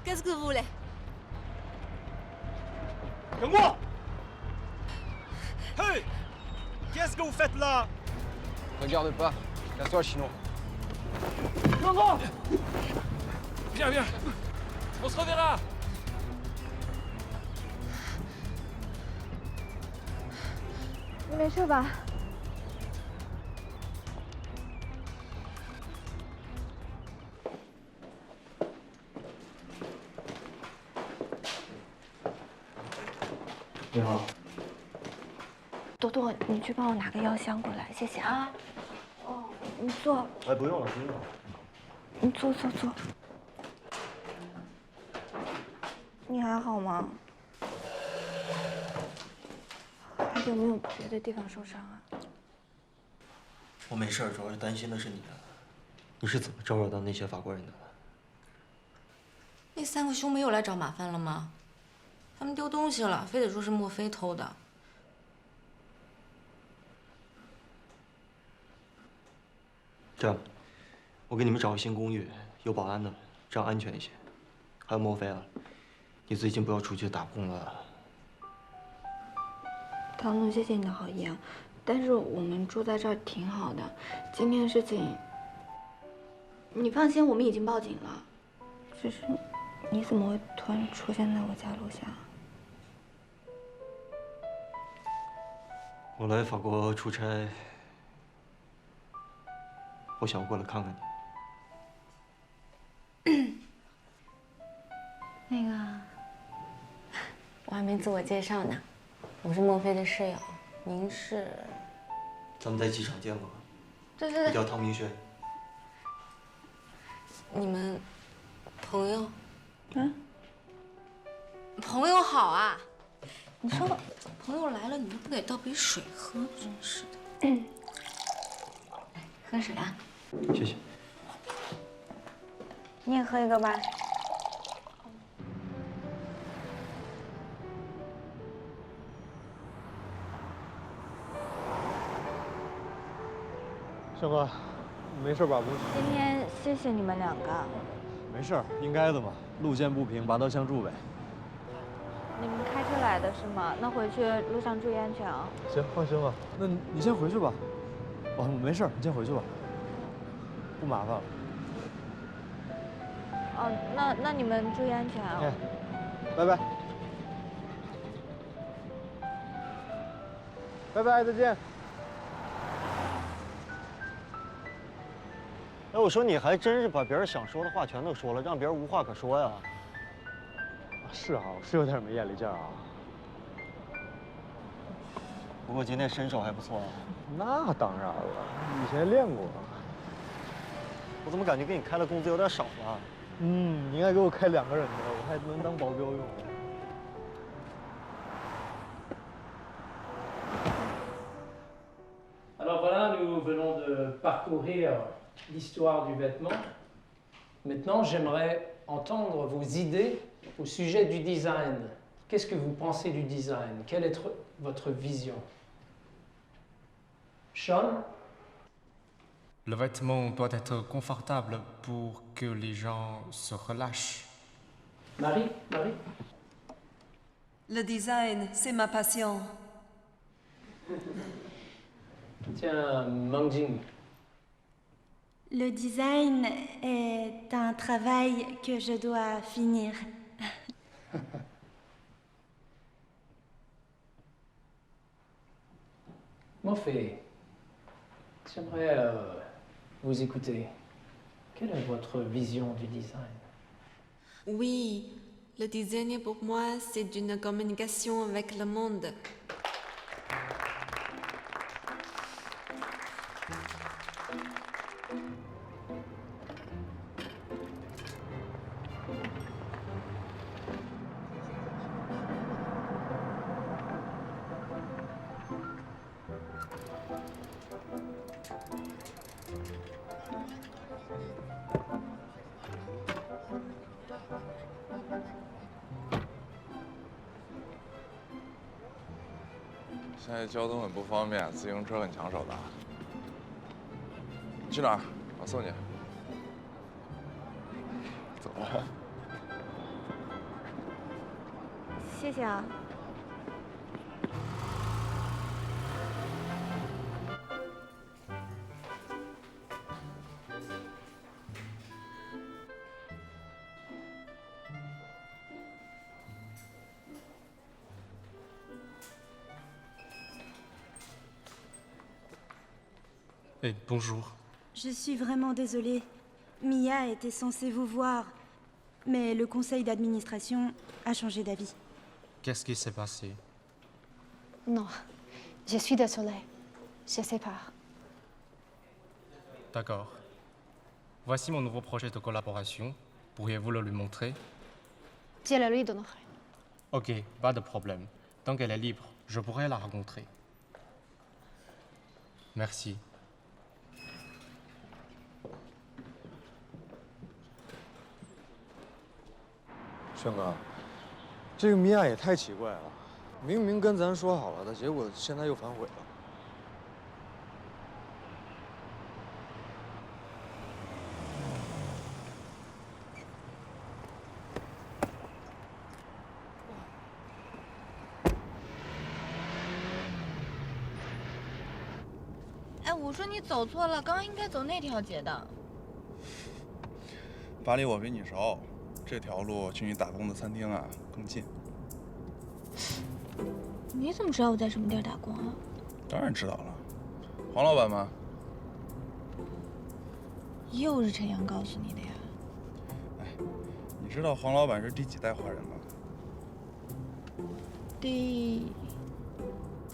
Qu'est-ce que vous voulez? 跟我！嘿 ，Qu'est-ce que vous faites là? Regarde pas, casse-toi, chinois. 跟我！ Viens, viens. On se reverra. 你没事吧？你好。多多，你去帮我拿个药箱过来，谢谢啊。哦，你坐。哎，不用了，不用了。你坐。你还好吗？还有没有别的地方受伤啊？我没事，主要是担心的是你。你是怎么招惹到那些法国人的？那3个兄妹又来找麻烦了吗？他们丢东西了，非得说是莫非偷的。这样，我给你们找个新公寓，有保安的，这样安全一些。还有莫非啊，你最近不要出去打工了。唐总，谢谢你的好意啊，但是我们住在这儿挺好的。今天的事情，你放心，我们已经报警了。只是，你怎么会突然出现在我家楼下？我来法国出差，我想过来看看你。那个，我还没自我介绍呢，我是莫非的室友，您是？咱们在机场见过。对。我叫汤明轩。你们朋友？嗯？朋友好啊！你说朋友来了，你都不给倒杯水喝，真是的。来，喝水啊！谢谢。你也喝一个吧。胜哥，没事吧？今天谢谢你们2个。没事，应该的嘛。路见不平，拔刀相助呗。你们开车来的是吗？那回去路上注意安全啊。行，放心吧。那你先回去吧。我没事，你先回去吧，不麻烦了。哦，那你们注意安全啊。哎，拜拜。拜拜，再见。哎，我说你还真是把别人想说的话全都说了，让别人无话可说呀。是啊，我是有点没眼力劲儿啊。不过今天身手还不错啊。那当然了，以前练过。我怎么感觉给你开的工资有点少了？你应该给我开2个人的，我还能当保镖用。Alors voilà, nous venons de parcourir l'histoire du vêtement. Maintenant, j'aimerais entendre vos idées au sujet du design. Qu'est-ce que vous pensez du design? Quelle est votre vision? Sean? Le vêtement doit être confortable pour que les gens se relâchent. Marie? Le design, c'est ma passion. Tiens, Mangjing. Le design est un travail que je dois finir. Moffé, j'aimerais vous écouter. Quelle est votre vision du design? Oui, le design pour moi, c'est une communication avec le monde. “现在交通很不方便，自行车很抢手的。你去哪儿？我送你。走吧。谢谢啊。Eh, bonjour. Je suis vraiment désolée. Mia était censée vous voir, mais le conseil d'administration a changé d'avis. Qu'est-ce qui s'est passé? Non, je suis désolée. Je sais pas. D'accord. Voici mon nouveau projet de collaboration. Pourriez-vous le lui montrer? Je le lui donnerai. Ok, pas de problème. Tant qu'elle est libre, je pourrai la rencontrer. Merci. 轩哥，这个米娅也太奇怪了，明明跟咱说好了的，结果现在又反悔了。哎，我说你走错了，刚刚应该走那条街的。巴黎我比你熟，这条路去你打工的餐厅啊更近。你怎么知道我在什么地儿打工啊？当然知道了，黄老板吗？又是陈阳告诉你的呀？哎，你知道黄老板是第几代华人吗？第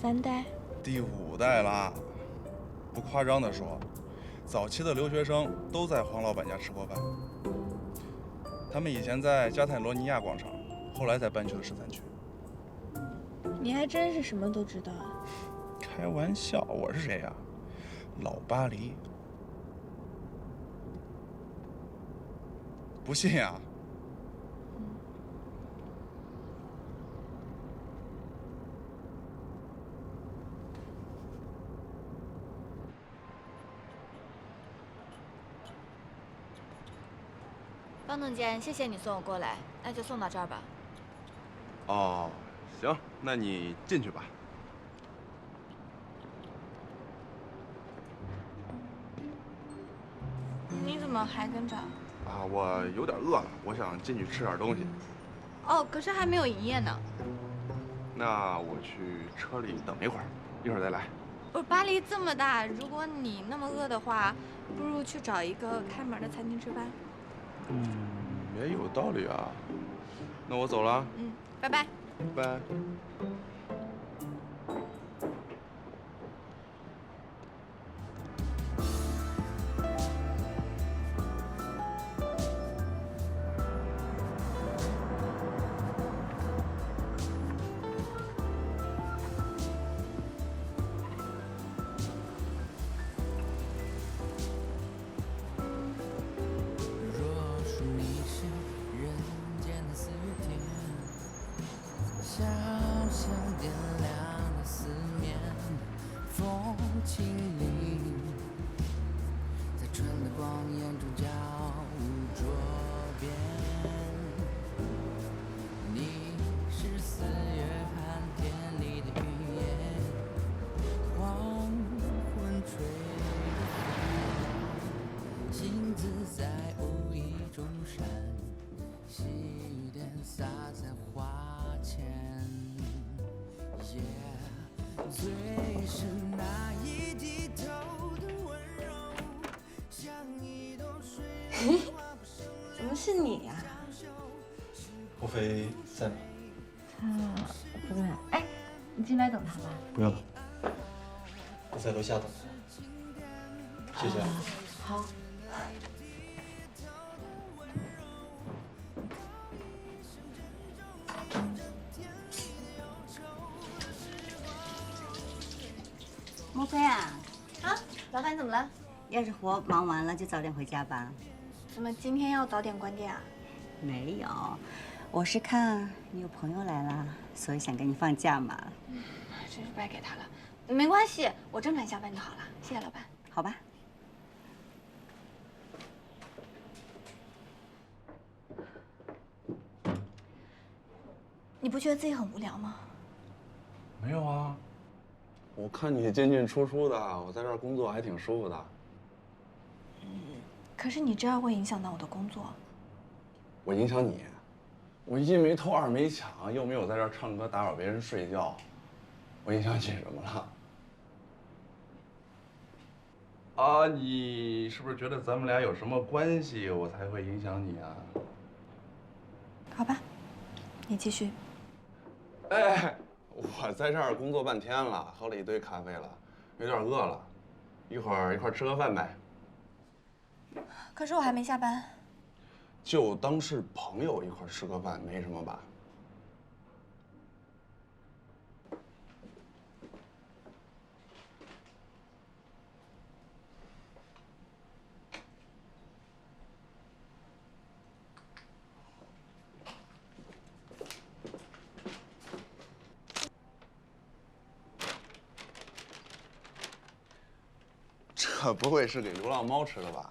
3代。第5代啦。不夸张的说，早期的留学生都在黄老板家吃过饭。他们以前在加泰罗尼亚广场，后来才搬去了13区。你还真是什么都知道啊！开玩笑，我是谁呀？老巴黎。不信呀？方总监，谢谢你送我过来，那就送到这儿吧。哦，行，那你进去吧。你怎么还跟着？啊，我有点饿了，我想进去吃点东西。哦，可是还没有营业呢。那我去车里等一会儿，一会儿再来。不是，巴黎这么大，如果你那么饿的话，不如去找一个开门的餐厅吃饭。也有道理啊。那我走了。拜拜。拜拜。怎么是你呀？莫非在吗？他不在。哎，你进来等他吧。不用了，我在楼下等他。谢谢。好。莫非啊？啊，老板怎么了？要是活忙完了就早点回家吧。怎么今天要早点关店啊？没有，我是看你有朋友来了，所以想给你放假嘛。真是败给他了。没关系，我正常下班就好了。谢谢老板。好吧。你不觉得自己很无聊吗？没有啊，我看你进进出出的，我在这儿工作还挺舒服的。可是你这样会影响到我的工作。我影响你？我一没偷二没抢，又没有在这儿唱歌打扰别人睡觉，我影响你什么了？啊，你是不是觉得咱们俩有什么关系，我才会影响你啊？好吧，你继续。哎，我在这儿工作半天了，喝了一堆咖啡了，有点饿了，一会儿一块吃个饭呗。可是我还没下班。就当是朋友一块吃个饭，没什么吧？这不会是给流浪猫吃的吧？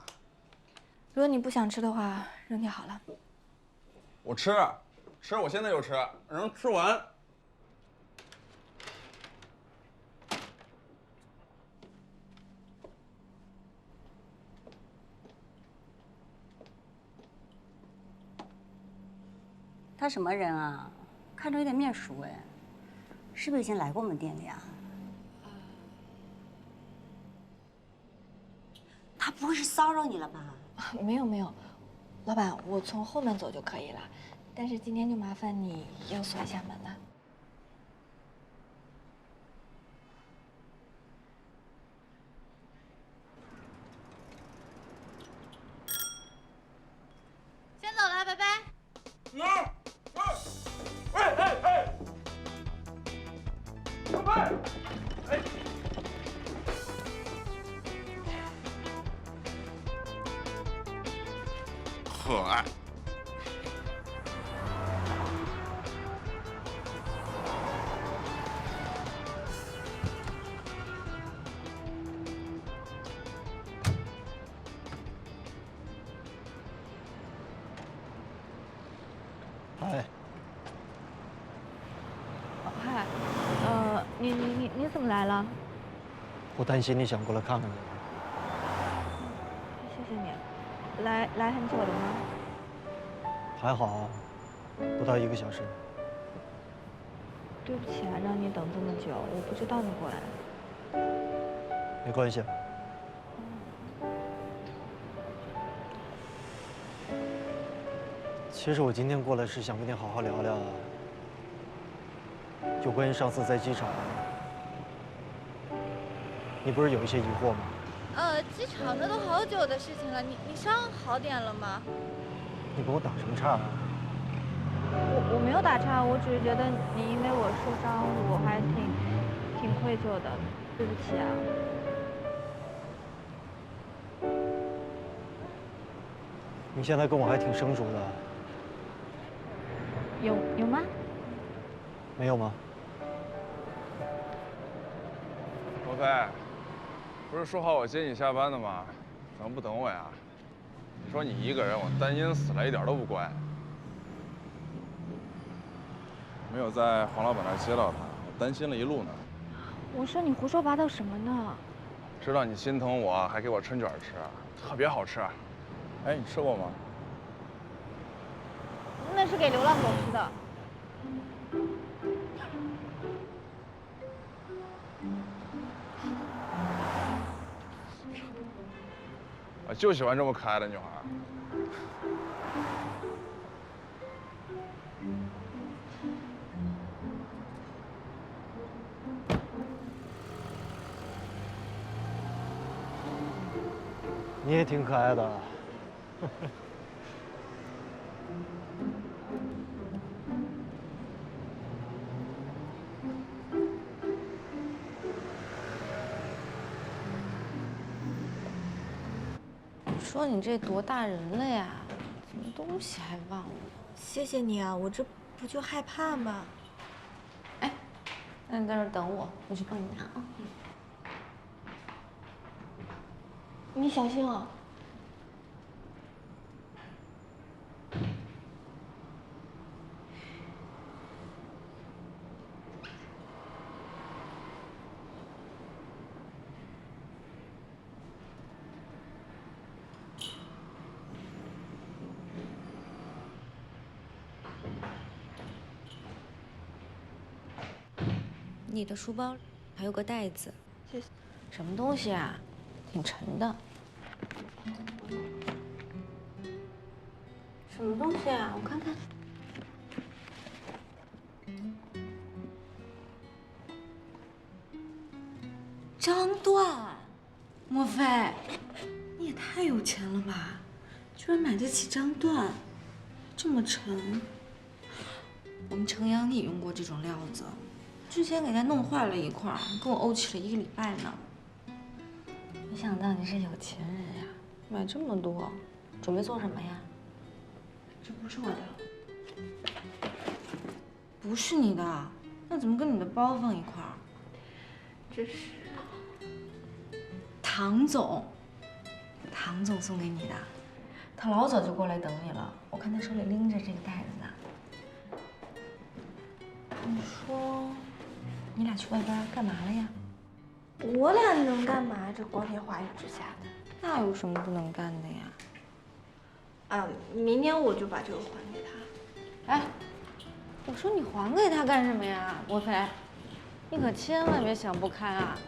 如果你不想吃的话，扔掉好了。我吃，我现在就吃，能吃完。他什么人啊？看着有点面熟哎，是不是以前来过我们店里啊？他不会是骚扰你了吧？没有没有，老板，我从后门走就可以了。但是今天就麻烦你要锁一下门了。先走了，拜拜。可爱。嗨，嗨，你怎么来了？我担心你想过来看看你。谢谢你。来很久了吗？还好啊，不到1个小时。对不起啊，让你等这么久，我不知道你过来。没关系。其实我今天过来是想跟你好好聊聊，有关于上次在机场，你不是有一些疑惑吗？机场那都好久的事情了，你伤好点了吗？你跟我打什么岔啊？我没有打岔，我只是觉得你因为我受伤，我还挺愧疚的，对不起啊。你现在跟我还挺生疏的。有吗？没有吗？罗飞，不是说好我接你下班的吗？怎么不等我呀？你说你一个人，我担心死了，一点都不乖。没有在黄老板那儿接到他，我担心了一路呢。我说你胡说八道什么呢？知道你心疼我，还给我抻卷吃，特别好吃。哎，你吃过吗？那是给流浪狗吃的。我就喜欢这么可爱的女孩。你也挺可爱的。说你这多大人了呀？什么东西还忘了？谢谢你啊，我这不就害怕吗？哎，那你在这儿等我，我去帮你拿啊。你小心啊。你的书包还有个袋子，谢谢。什么东西啊？挺沉的。什么东西啊？我看看。张段，莫非？你也太有钱了吧，居然买得起张段，这么沉。我们程阳也用过这种料子，之前给他弄坏了一块，跟我怄气了1个礼拜呢。没想到你是有钱人呀，买这么多，准备做什么呀？这不是我的。不是你的，那怎么跟你的包放一块儿？这是唐总送给你的，他老早就过来等你了，我看他手里拎着这个袋子呢。你说，你俩去外边干嘛了呀？我俩能干嘛？这光天化日之下的，那有什么不能干的呀？啊，明天我就把这个还给他。哎，我说你还给他干什么呀，莫非？你可千万别想不开啊！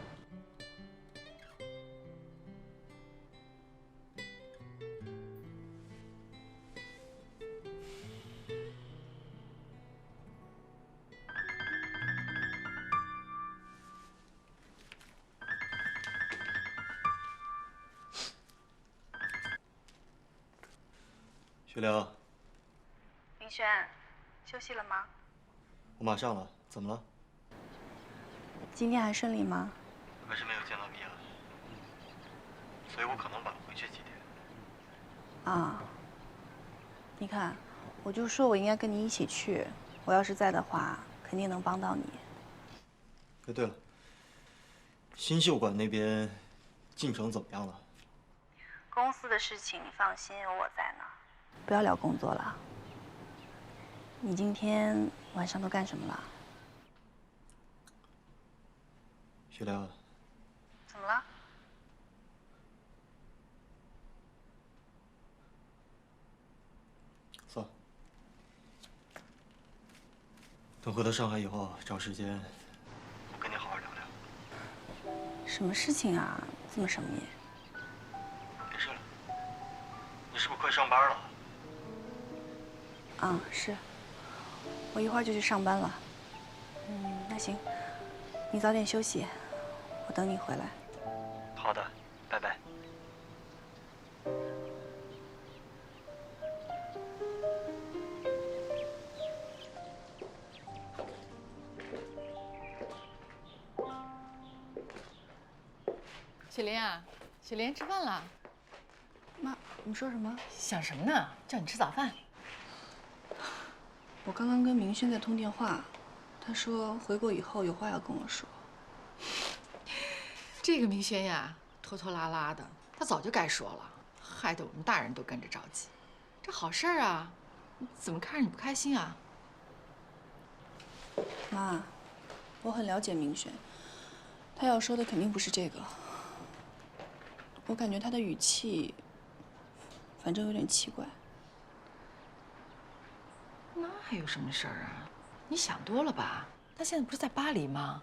雪玲，明轩，休息了吗？我马上了，怎么了？今天还顺利吗？还是没有见到米娅，所以我可能晚回去几天。啊，你看，我就说我应该跟你一起去，我要是在的话，肯定能帮到你。哎，对了，新秀馆那边进程怎么样了？公司的事情你放心，有我在呢。不要聊工作了。你今天晚上都干什么了？雪玲，怎么了？算了，等回到上海以后，找时间我跟你好好聊聊。什么事情啊？这么神秘？没事了。你是不是快上班了？啊，是。我一会儿就去上班了。那行，你早点休息，我等你回来。好的，拜拜。雪莲啊，雪莲吃饭了。妈，你说什么？想什么呢？叫你吃早饭。我刚刚跟明轩在通电话，他说回国以后有话要跟我说。这个明轩呀，拖拖拉拉的，他早就该说了，害得我们大人都跟着着急。这好事儿啊，怎么看着你不开心啊？妈，我很了解明轩，他要说的肯定不是这个。我感觉他的语气，反正有点奇怪。那还有什么事儿啊？你想多了吧？他现在不是在巴黎吗？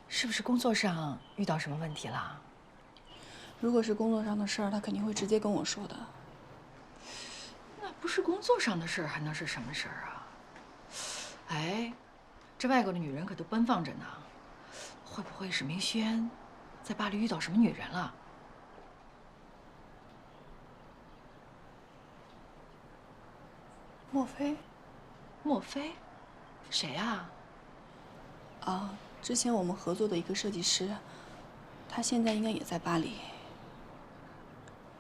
是不是工作上遇到什么问题了？如果是工作上的事儿，他肯定会直接跟我说的。那不是工作上的事儿，还能是什么事儿啊？哎，这外国的女人可都奔放着呢，会不会是明轩在巴黎遇到什么女人了？莫非？莫非？谁呀？啊，之前我们合作的一个设计师，他现在应该也在巴黎。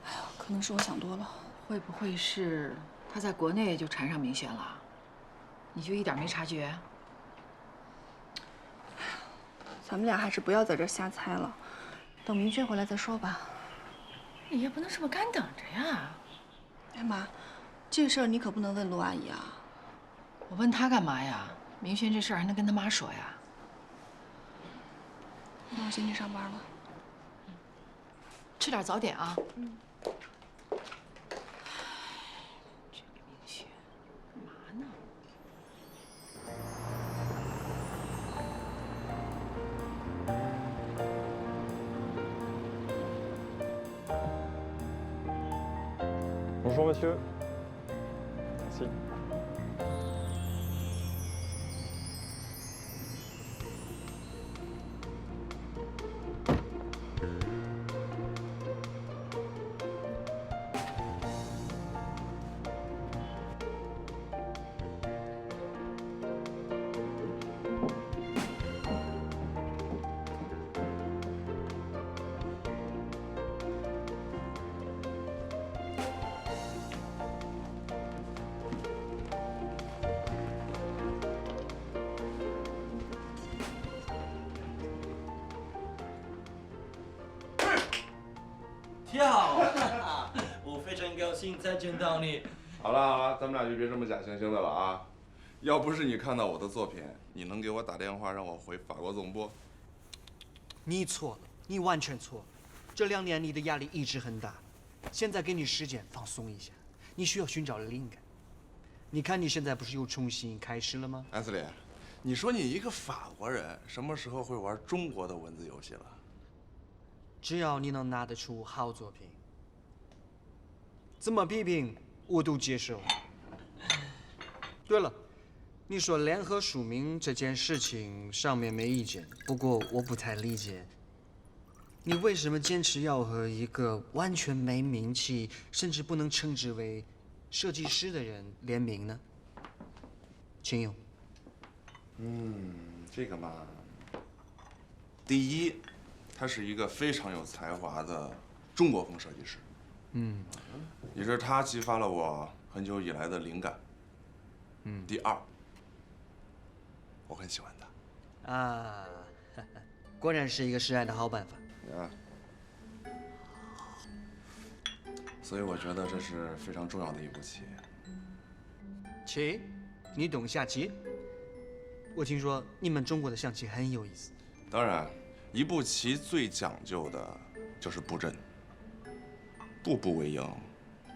哎呦，可能是我想多了。会不会是他在国内就缠上明轩了？你就一点没察觉？咱们俩还是不要在这儿瞎猜了，等明轩回来再说吧。你也不能这么干等着呀。哎妈，这个事儿你可不能问陆阿姨啊。我问她干嘛呀？明轩这事儿还能跟他妈说呀？那我先去上班了。吃点早点啊。Bonjour, monsieur. Merci. 跳，我非常高兴再见到你。好了好了，咱们俩就别这么假惺惺的了啊！要不是你看到我的作品，你能给我打电话让我回法国总部？你错了，你完全错了。这2年你的压力一直很大，现在给你时间放松一下，你需要寻找灵感。你看你现在不是又重新开始了吗？安斯里，你说你一个法国人，什么时候会玩中国的文字游戏了？ 只要你能拿得出好作品，怎么批评我都接受。对了，你说联合署名这件事情上面没意见，不过我不太理解，你为什么坚持要和一个完全没名气，甚至不能称之为设计师的人联名呢？请用。这个嘛，第一。 他是一个非常有才华的中国风设计师，也是他激发了我很久以来的灵感。第二，我很喜欢他。啊，果然是一个示爱的好办法。所以我觉得这是非常重要的一步棋。棋？你懂下棋？我听说你们中国的象棋很有意思。当然。 一步棋最讲究的就是布阵，步步为营，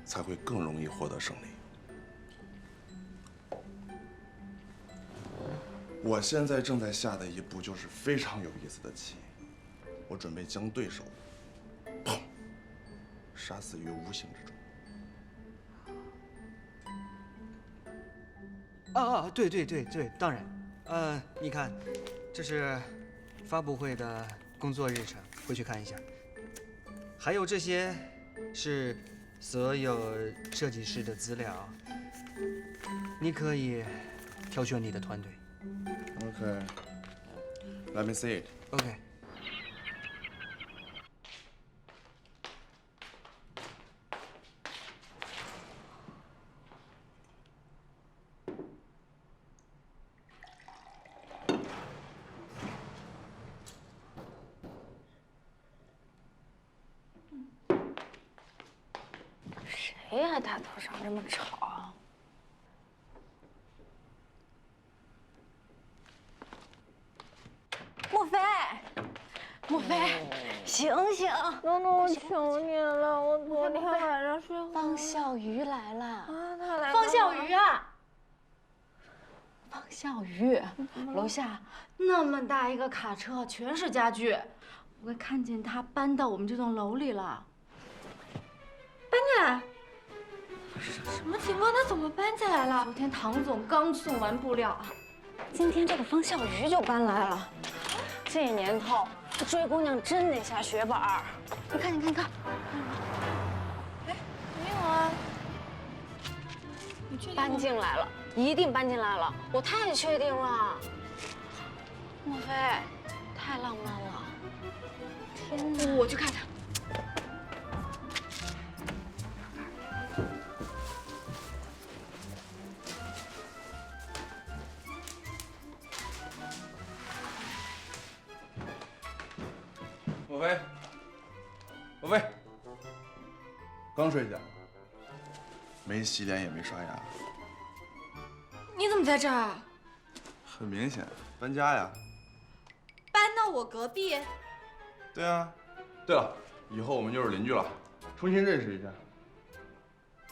才会更容易获得胜利。我现在正在下的一步就是非常有意思的棋，我准备将对手，砰，杀死于无形之中。对，当然，你看，这是。 发布会的工作日程，回去看一下。还有这些是所有设计师的资料，你可以挑选你的团队。OK，Let me see it. OK。谁呀？大早上这么吵！莫非，莫非，醒醒！诺诺，我求你了，我昨天晚上睡。方笑鱼来了。啊，他来。方笑鱼啊！方笑鱼，楼下那么大一个卡车，全是家具，我看见他搬到我们这栋楼里了。搬进来。 什么情况？他怎么搬进来了？昨天唐总刚送完布料，今天这个方笑鱼就搬来了。这年头，追姑娘真得下血本。你看，你看。哎，没有啊。你确定？搬进来了，一定搬进来了，我太确定了。莫非，太浪漫了。天哪！我去看看。 莫非，刚睡下，没洗脸也没刷牙。你怎么在这儿啊？很明显，搬家呀。搬到我隔壁？对啊。对了，以后我们就是邻居了，重新认识一下。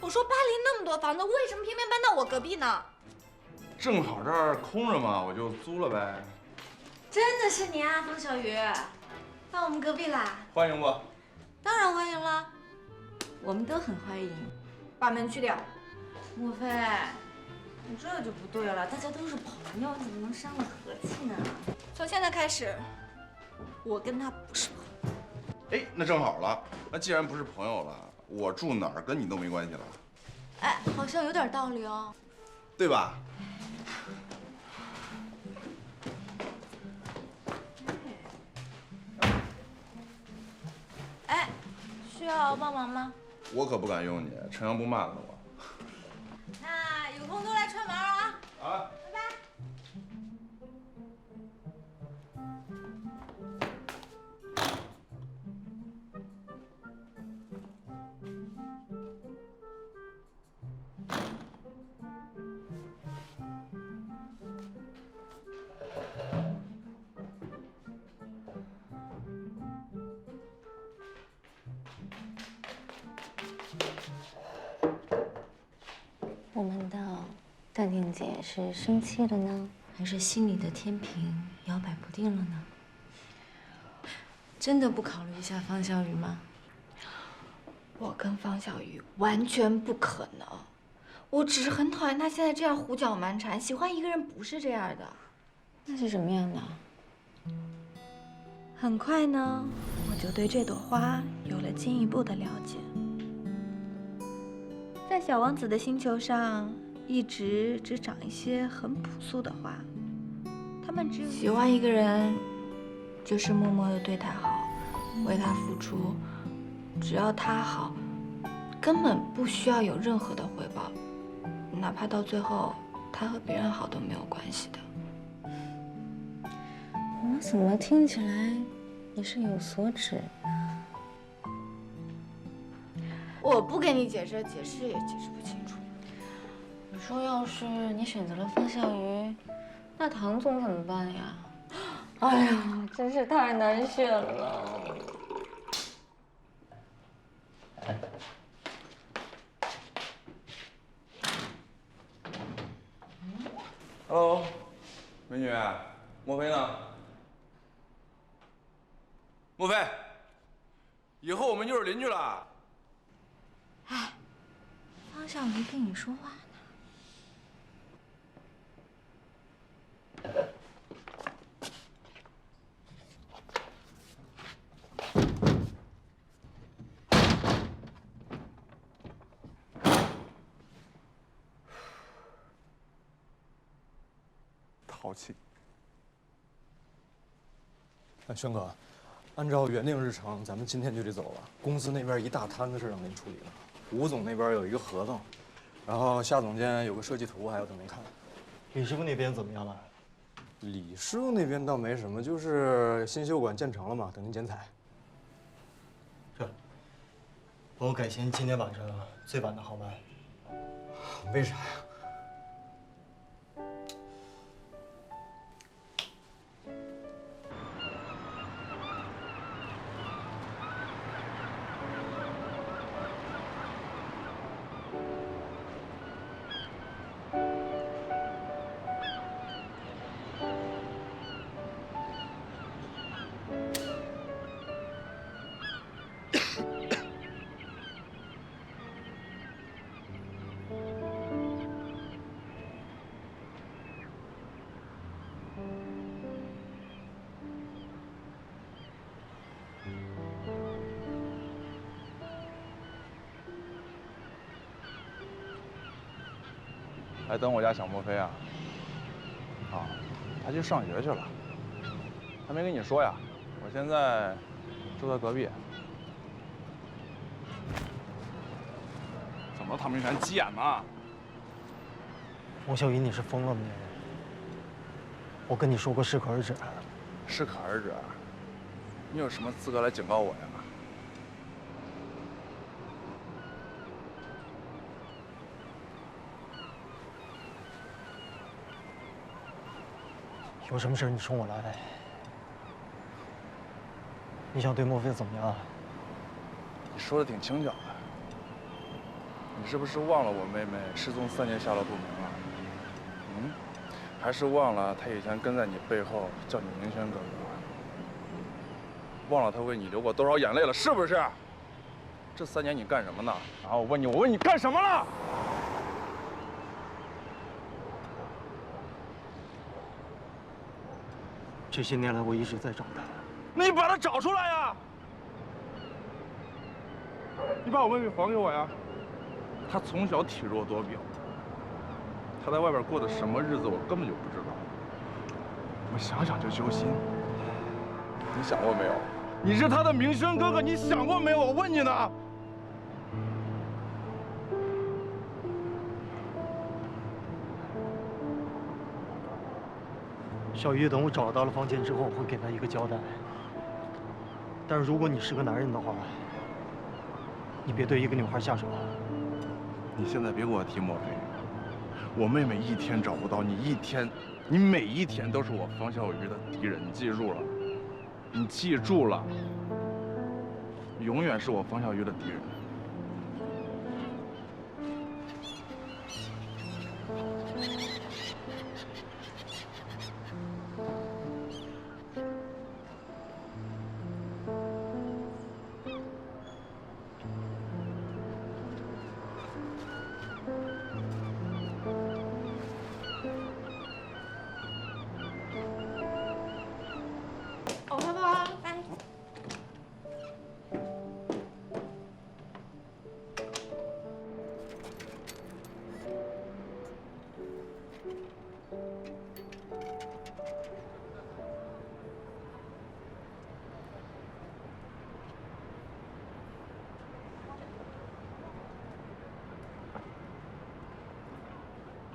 我说巴黎那么多房子，为什么偏偏搬到我隔壁呢？正好这儿空着嘛，我就租了呗。真的是你啊，方小鱼，到我们隔壁啦！欢迎不？当然欢迎了，我们都很欢迎。把门去掉。莫非，你这就不对了，大家都是朋友，你怎么能伤了和气呢？从现在开始，我跟他不是朋友。哎，那正好了，那既然不是朋友了，我住哪儿跟你都没关系了，哎，好像有点道理哦，对吧？哎，需要帮忙吗？我可不敢用你，陈阳不骂死我。那有空多来串门啊！啊。拜拜。我们的淡定姐是生气了呢，还是心里的天平摇摆不定了呢？真的不考虑一下方小雨吗？我跟方小雨完全不可能，我只是很讨厌他现在这样胡搅蛮缠。喜欢一个人不是这样的。那是什么样的？很快呢，我就对这朵花有了进一步的了解。在小王子的星球上，一直只长一些很朴素的花。他们只有喜欢一个人，就是默默的对他好，为他付出，只要他好，根本不需要有任何的回报，哪怕到最后他和别人好都没有关系的。我怎么听起来你是有所指？我不给你解释，解释也解释不清楚。你说要是你选择了方小鱼，那唐总怎么办呀？哎呀，真是太难选了。Hello， 美女，莫非呢？莫非，以后我们就是邻居了。哎，方小鱼跟你说话呢。淘气。哎，轩哥，按照原定日程，咱们今天就得走了。公司那边一大摊子事让您处理了。吴总那边有一个合同，然后夏总监有个设计图还要等您看。李师傅那边怎么样了？李师傅那边倒没什么，就是新秀馆建成了嘛，等您剪彩。是。帮我改签今天晚上最晚的航班。为啥呀？还等我家小莫非啊？啊，他去上学去了，还没跟你说呀。我现在住他隔壁。怎么唐明轩急眼呢？莫小雨，你是疯了没？我跟你说过适可而止。适可而止？你有什么资格来警告我呀？有什么事你冲我来。你想对莫非怎么样？你说的挺轻巧的。你是不是忘了我妹妹失踪3年下落不明了？嗯？还是忘了她以前跟在你背后叫你明轩哥哥？忘了她为你流过多少眼泪了？是不是？这3年你干什么呢？啊，我问你干什么了？这些年来，我一直在找他。那你把他找出来呀！你把我妹妹还给我呀！她从小体弱多病，她在外边过的什么日子，我根本就不知道。我想想就揪心。你想过没有？你是她的明轩哥哥，你想过没有？我问你呢。小鱼，等我找到了房间之后，我会给他一个交代。但是如果你是个男人的话，你别对一个女孩下手。你现在别给我提莫非，我妹妹一天找不到你，你每一天都是我方小鱼的敌人，你记住了，你记住了，永远是我方小鱼的敌人。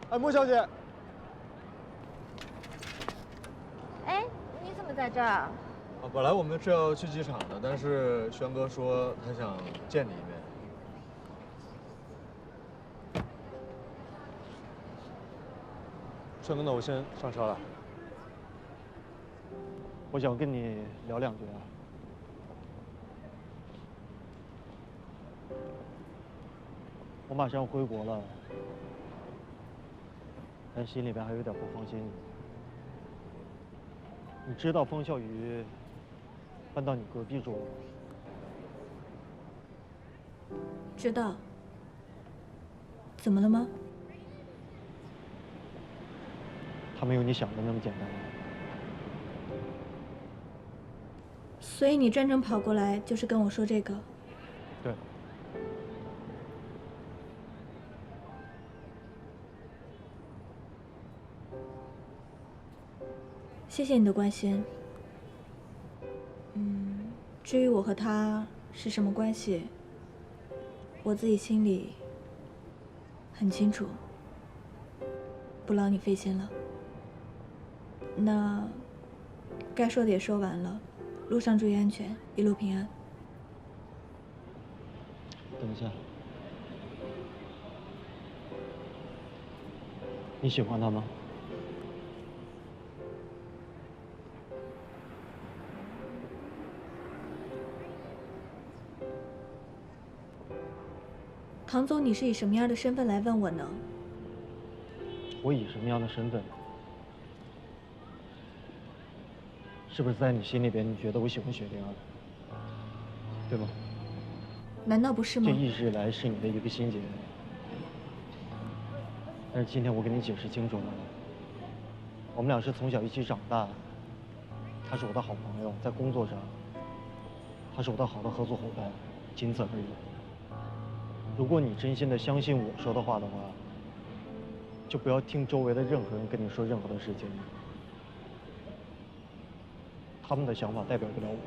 哎，莫小姐。哎，你怎么在这儿？本来我们是要去机场的，但是轩哥说他想见你一面。轩哥，那我先上车了。我想跟你聊2句啊。我马上要回国了，但心里边还有点不放心你。你知道方笑宇搬到你隔壁住了吗？知道。怎么了吗？他没有你想的那么简单。所以你专程跑过来就是跟我说这个？对。谢谢你的关心。至于我和他是什么关系，我自己心里很清楚，不劳你费心了。那该说的也说完了，路上注意安全，一路平安。等一下，你喜欢他吗？唐总，你是以什么样的身份来问我呢？我以什么样的身份？是不是在你心里边，你觉得我喜欢雪玲儿，对吗？难道不是吗？这一直以来是你的一个心结。但是今天我跟你解释清楚了，我们俩是从小一起长大，他是我的好朋友，在工作上，他是我的好的合作伙伴，仅此而已。如果你真心的相信我说的话的话，就不要听周围的任何人跟你说任何的事情，他们的想法代表不了我，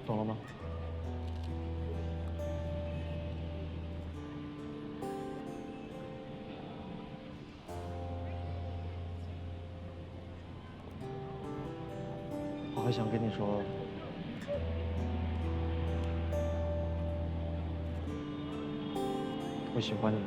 懂了吗？我还想跟你说，我喜欢你。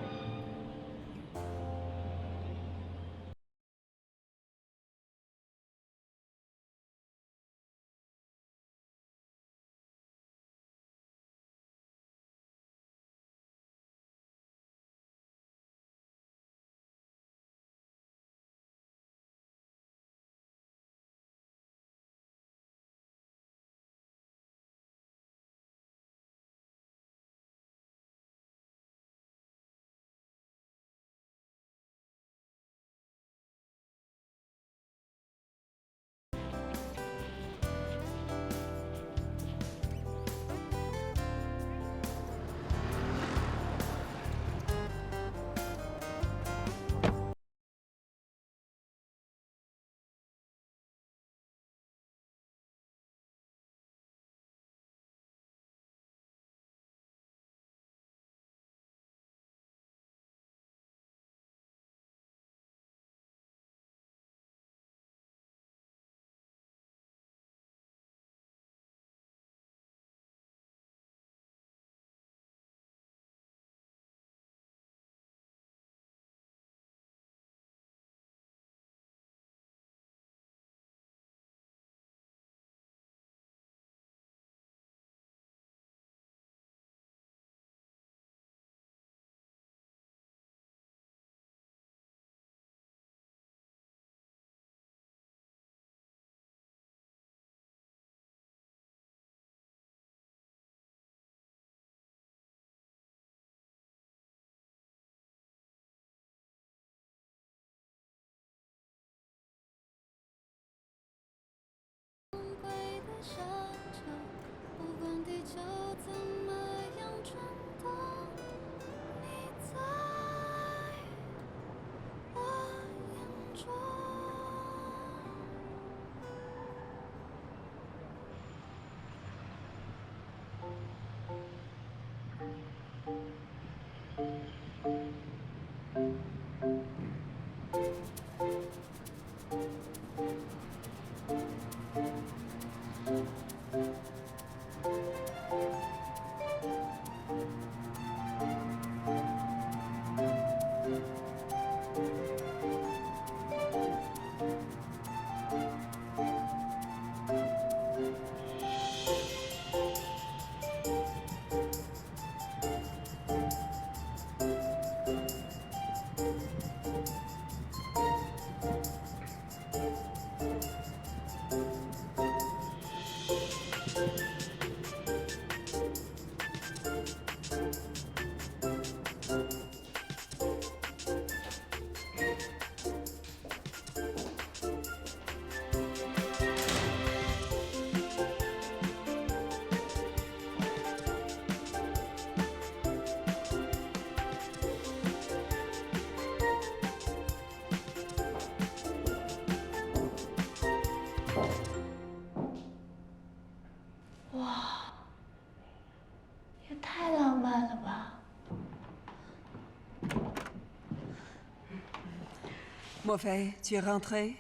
Mauvais, tu es rentré?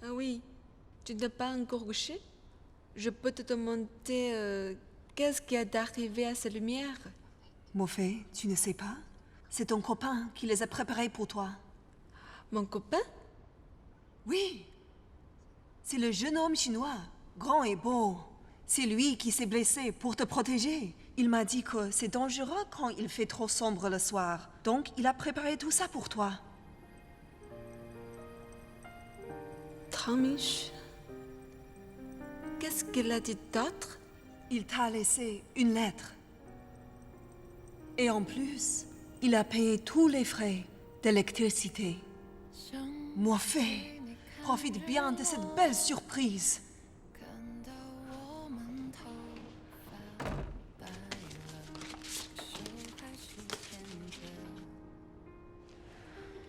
Ah oui, tu n'as pas encore couché? Je peux te demander qu'est-ce qui est arrivé à ces lumières? Mauvais, tu ne sais pas? C'est ton copain qui les a préparés pour toi. Mon copain? Oui. C'est le jeune homme chinois, grand et beau. C'est lui qui s'est blessé pour te protéger. Il m'a dit que c'est dangereux quand il fait trop sombre le soir. Donc, il a préparé tout ça pour toi. Tramiche. Qu'est-ce qu'il a dit d'autre? Il t'a laissé une lettre. Et en plus, il a payé tous les frais d'électricité. Mauvais, profite bien de cette belle surprise.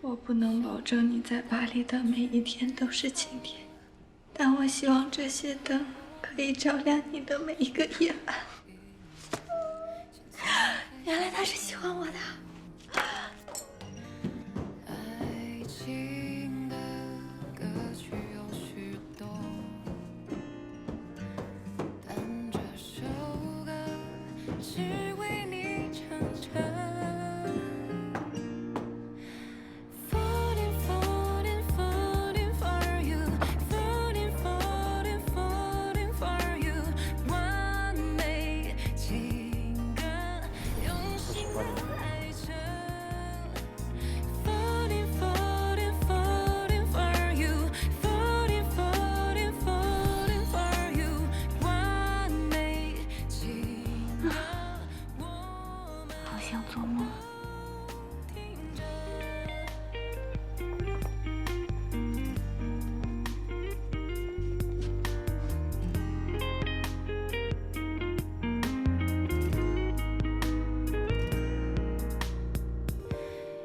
我不能保证你在巴黎的每一天都是晴天，但我希望这些灯可以照亮你的每一个夜晚。原来他是喜欢我的。 好想做梦。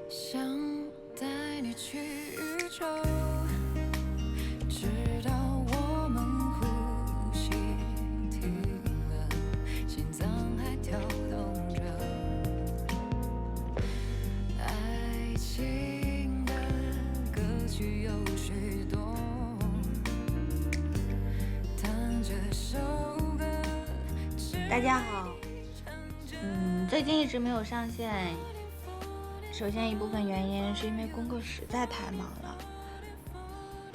想带你去宇宙，直到我们呼吸停了，心脏还跳动着。爱情的歌曲有许多，弹这首歌。大家好，最近一直没有上线。 首先，一部分原因是因为功课实在太忙了，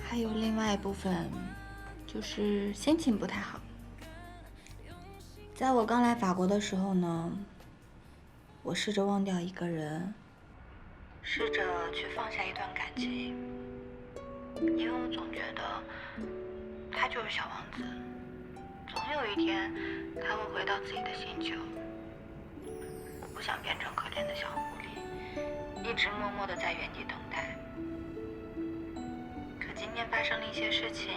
还有另外一部分就是心情不太好。在我刚来法国的时候呢，我试着忘掉一个人，试着去放下一段感情，因为我总觉得他就是小王子，总有一天他会回到自己的星球。我不想变成可怜的小狐狸。 一直默默地在原地等待，可今天发生了一些事情，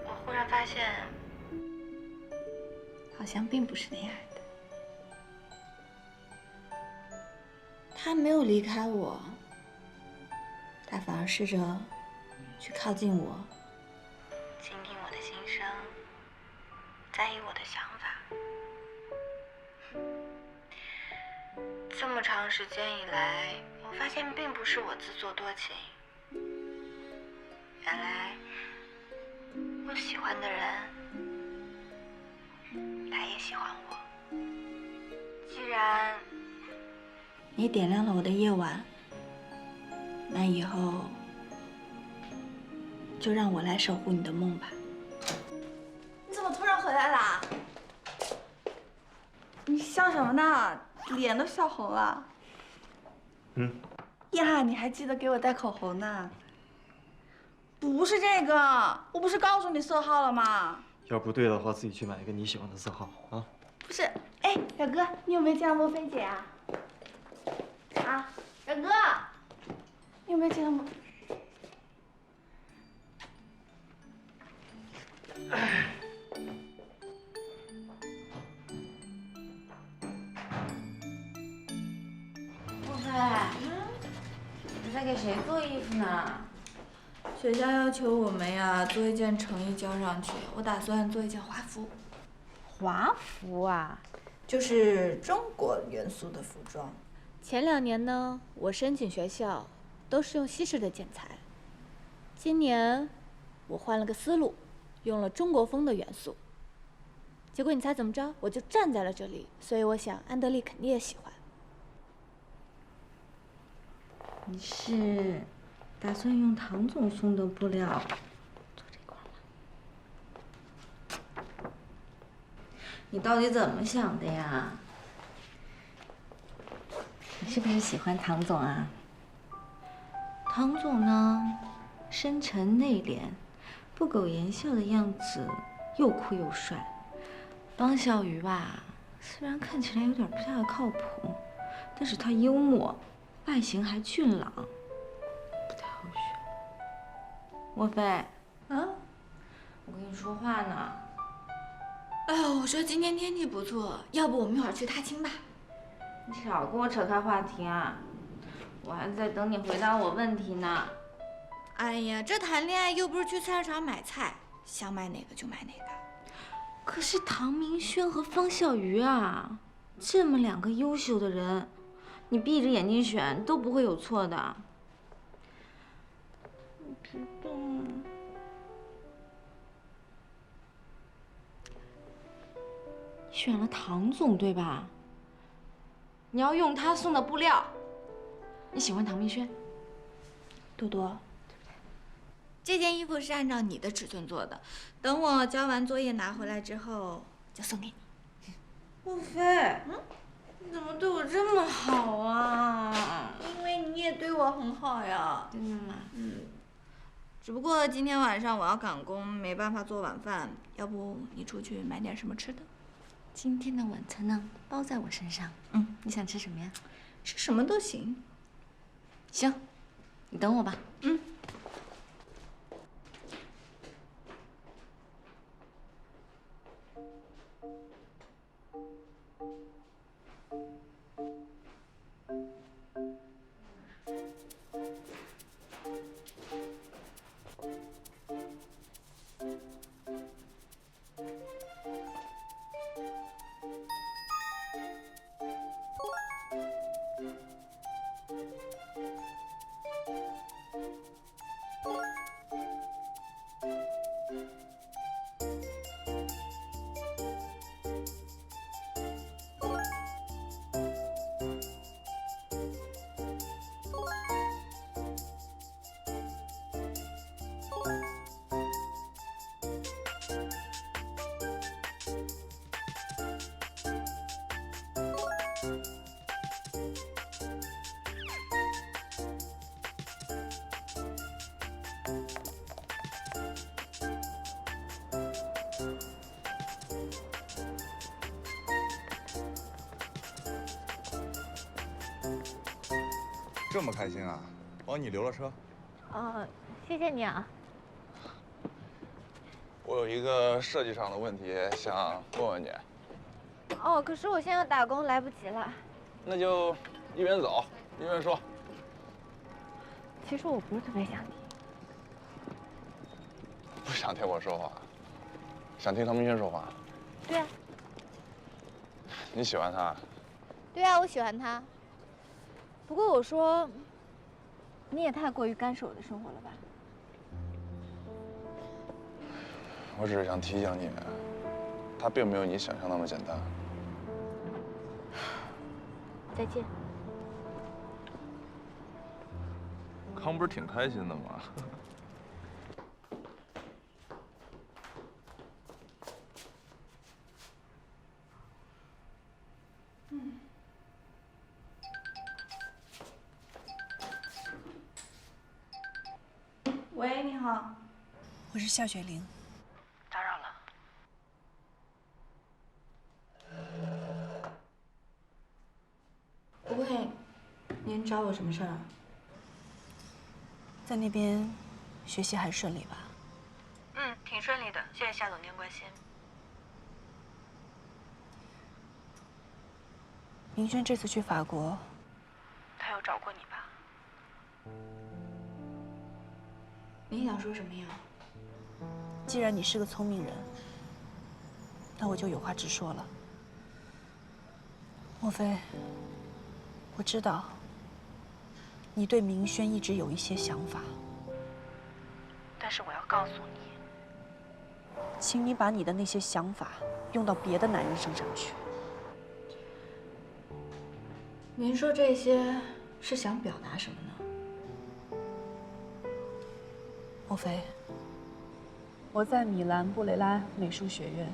我忽然发现，好像并不是那样的。他没有离开我，他反而试着去靠近我，倾听我的心声，在意我的想法。 这么长时间以来，我发现并不是我自作多情。原来，我喜欢的人，他也喜欢我。既然你点亮了我的夜晚，那以后就让我来守护你的梦吧。你怎么突然回来啦？你笑什么呢？ 脸都笑红了。呀，你还记得给我带口红呢？不是这个，我不是告诉你色号了吗？要不对的话，自己去买一个你喜欢的色号啊。不是，哎，表哥，你有没有见到莫菲姐啊？啊，表哥，你有没有见到莫？你在给谁做衣服呢？学校要求我们呀做一件成衣交上去，我打算做一件华服。华服啊，就是中国元素的服装。前2年呢，我申请学校都是用西式的建材。今年我换了个思路，用了中国风的元素。结果你猜怎么着？我就站在了这里，所以我想安德利肯定也喜欢。你是打算用唐总送的布料做这块吗？你到底怎么想的呀？你是不是喜欢唐总啊？唐总呢，深沉内敛，不苟言笑的样子，又酷又帅。方小鱼吧，虽然看起来有点不太靠谱，但是他幽默，外形还俊朗，不太好选。莫非，啊，我跟你说话呢。我说今天天气不错，要不我们一会儿去踏青吧？你少跟我扯开话题啊！我还在等你回答我问题呢。哎呀，这谈恋爱又不是去菜市场买菜，想买哪个就买哪个。可是唐明轩和方笑鱼啊，这么两个优秀的人，你闭着眼睛选都不会有错的。我知道。选了唐总对吧？你要用他送的布料。你喜欢唐明轩？多多，这件衣服是按照你的尺寸做的，等我交完作业拿回来之后就送给你。莫非，你怎么对我这么好啊？因为你也对我很好呀。真的吗？只不过今天晚上我要赶工，没办法做晚饭，要不你出去买点什么吃的？今天的晚餐呢，包在我身上。你想吃什么呀？吃什么都行。行，你等我吧。这么开心啊！帮你留了车。谢谢你啊。我有一个设计上的问题想问问你。可是我现在要打工，来不及了。那就一边走一边说。其实我不是特别想听。不想听我说话，想听唐明轩说话。对啊。你喜欢他？对啊，我喜欢他。不过我说，你也太过于干涉我的生活了吧？我只是想提醒你，他并没有你想象那么简单。再见。康不是挺开心的吗？喂，你好，我是夏雪玲。打扰了。不会，您找我什么事儿啊？在那边学习还顺利吧？挺顺利的，谢谢夏总监关心。明轩这次去法国，他有找过你吧？你想说什么呀？既然你是个聪明人，那我就有话直说了。莫非，我知道你对明轩一直有一些想法，但是我要告诉你，请你把你的那些想法用到别的男人身上去。您说这些是想表达什么呢？莫非，我在米兰布雷拉美术学院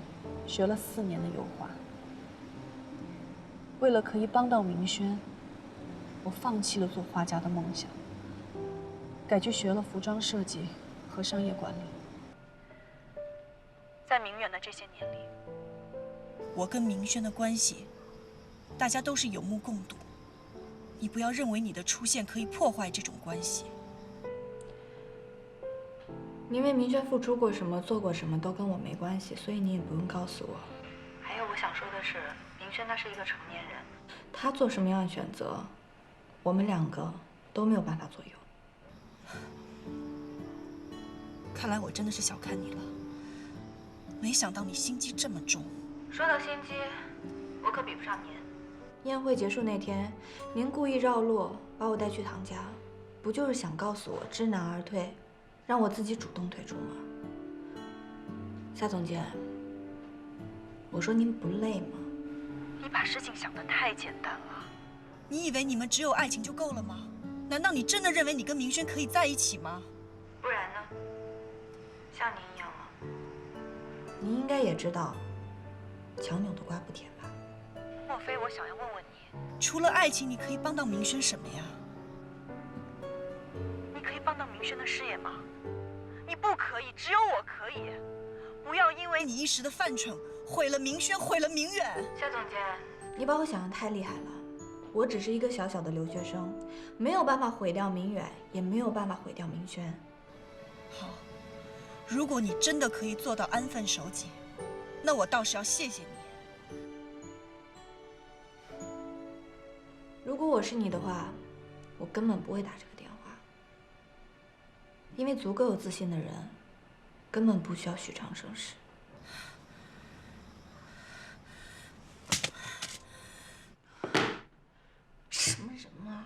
学了4年的油画，为了可以帮到明轩，我放弃了做画家的梦想，改去学了服装设计和商业管理。在明远的这些年里，我跟明轩的关系，大家都是有目共睹。你不要认为你的出现可以破坏这种关系。您为明轩付出过什么，做过什么都跟我没关系，所以你也不用告诉我。还有，我想说的是，明轩他是一个成年人，他做什么样的选择，我们2个都没有办法左右。看来我真的是小看你了，没想到你心机这么重。说到心机，我可比不上您。宴会结束那天，您故意绕路把我带去唐家，不就是想告诉我知难而退，让我自己主动退出吗？夏总监，我说您不累吗？你把事情想得太简单了。你以为你们只有爱情就够了吗？难道你真的认为你跟明轩可以在一起吗？不然呢？像您一样吗？您应该也知道，强扭的瓜不甜吧？莫非我想要问问你，除了爱情，你可以帮到明轩什么呀？你可以帮到明轩的事业吗？你不可以，只有我可以。不要因为你一时的犯蠢，毁了明轩，毁了明远。夏总监，你把我想得太厉害了。我只是一个小小的留学生，没有办法毁掉明远，也没有办法毁掉明轩。好，如果你真的可以做到安分守己，那我倒是要谢谢你。如果我是你的话，我根本不会打这个电话，因为足够有自信的人，根本不需要虚张声势。什么人啊！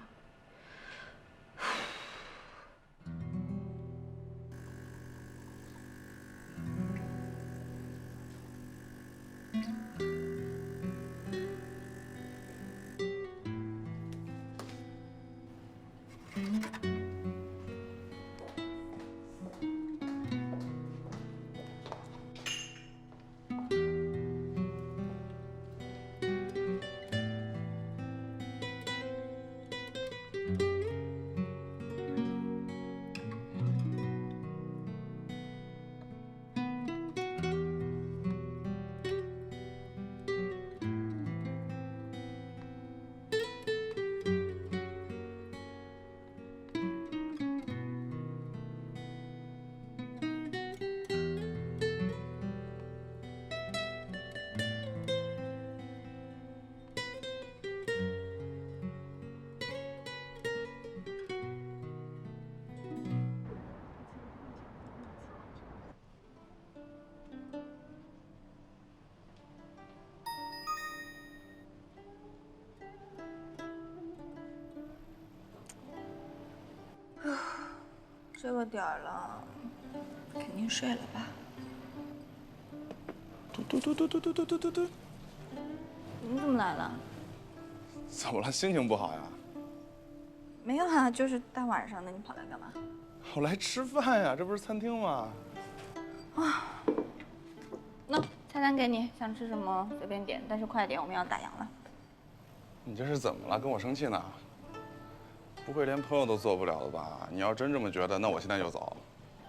这个点儿了，肯定睡了吧？嘟。你怎么来了？怎么了？心情不好呀？没有啊，就是大晚上的，你跑来干嘛？我来吃饭呀，这不是餐厅吗？啊，那菜单给你，想吃什么随便点，但是快点，我们要打烊了。你这是怎么了？跟我生气呢？不会连朋友都做不了了吧？你要真这么觉得，那我现在就走。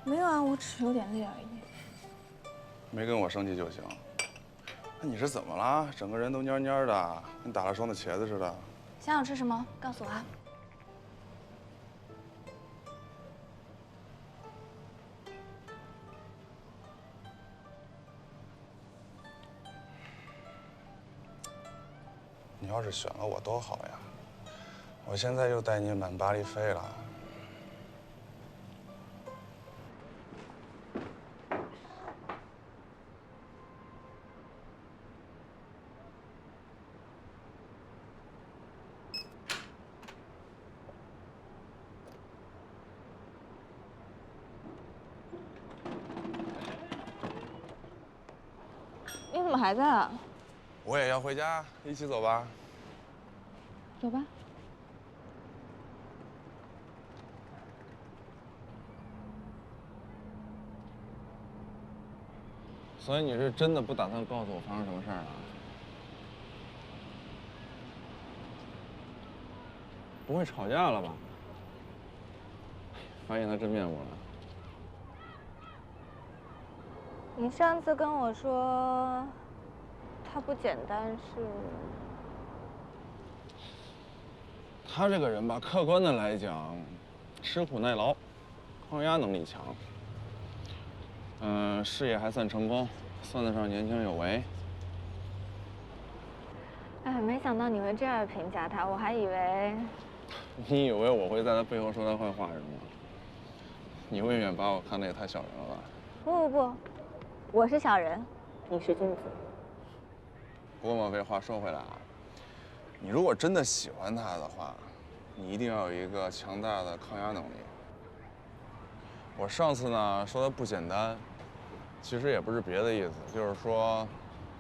没有啊，我只是有点累而已。没跟我生气就行。那你是怎么了？整个人都蔫蔫的，跟打了霜的茄子似的。想要吃什么？告诉我啊。你要是选了我多好呀！我现在又带你满巴黎飞了。么还在啊？我也要回家，一起走吧。走吧。所以你是真的不打算告诉我发生什么事儿了？不会吵架了吧？发现他真面目了。你上次跟我说，他不简单是？他这个人吧，客观的来讲，吃苦耐劳，抗压能力强。事业还算成功，算得上年轻有为。哎，没想到你会这样评价他，我还以为……你以为我会在他背后说他坏话是吗？你未免把我看得也太小人了吧？不，我是小人，你是君子。不过莫非话说回来啊，你如果真的喜欢他的话，你一定要有一个强大的抗压能力。我上次呢说他不简单，其实也不是别的意思，就是说，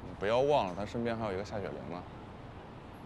你不要忘了他身边还有一个夏雪玲呢。